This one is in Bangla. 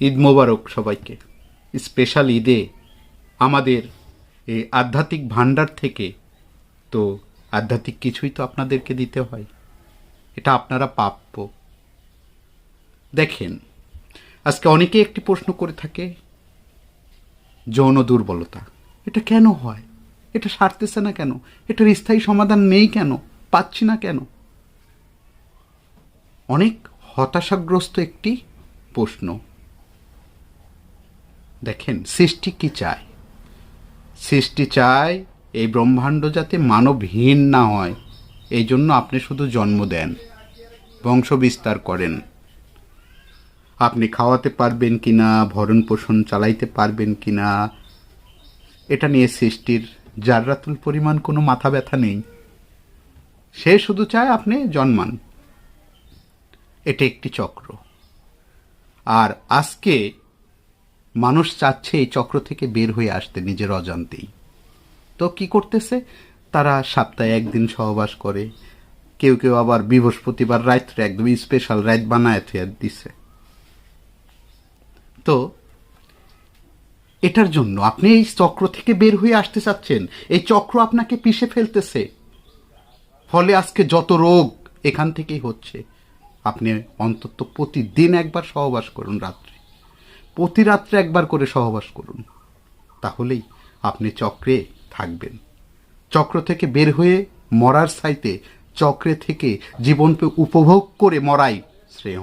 ঈদ মোবারক সবাইকে। স্পেশাল ঈদে আমাদের এই আধ্যাত্মিক ভাণ্ডার থেকে তো আধ্যাত্মিক কিছুই তো আপনাদেরকে দিতে হয়, এটা আপনারা প্রাপ্য। দেখেন, আজকে অনেকে একটি প্রশ্ন করে থাকে, যৌন দুর্বলতা এটা কেন হয়, এটা সারতেছে না কেন, এটার স্থায়ী সমাধান নেই কেন, পাচ্ছি না কেন। অনেক হতাশাগ্রস্ত একটি প্রশ্ন। দেখেন, সৃষ্টি কি চায়? সৃষ্টি চায় এই ব্রহ্মাণ্ড যাতে মানবহীন না হয়, এই জন্য আপনি শুধু জন্ম দেন, বংশ বিস্তার করেন। আপনি খাওয়াতে পারবেন কিনা, ভরণ পোষণ চালাইতে পারবেন কিনা, এটা নিয়ে সৃষ্টির জাররাতুল পরিমাণ কোনো মাথা ব্যথা নেই। সে শুধু চায় আপনি জন্মান। এটা একটি চক্র। আর আজকে মানুষ চাচ্ছে এই চক্র থেকে বের হয়ে আসতে নিজের অজান্তেই। তো কি করতেছে, তারা সপ্তাহে একদিন সহবাস করে, কেউ কেউ আবার বৃহস্পতিবার রাত্রে একদম স্পেশাল রাত বানায় দিছে। তো এটার জন্য আপনি এই চক্র থেকে বের হয়ে আসতে চাচ্ছেন, এই চক্র আপনাকে পিষে ফেলতেছে, ফলে আজকে যত রোগ এখান থেকেই হচ্ছে। আপনি অন্তত প্রতিদিন একবার সহবাস করুন, রাত্রে প্রতি রাত্রে একবার করে সহবাস করুন, তাহলেই আপনি চক্রে থাকবেন। চক্র থেকে বের হয়ে মরার চাইতে চক্রে থেকে জীবনকে উপভোগ করে মরাই শ্রেয়।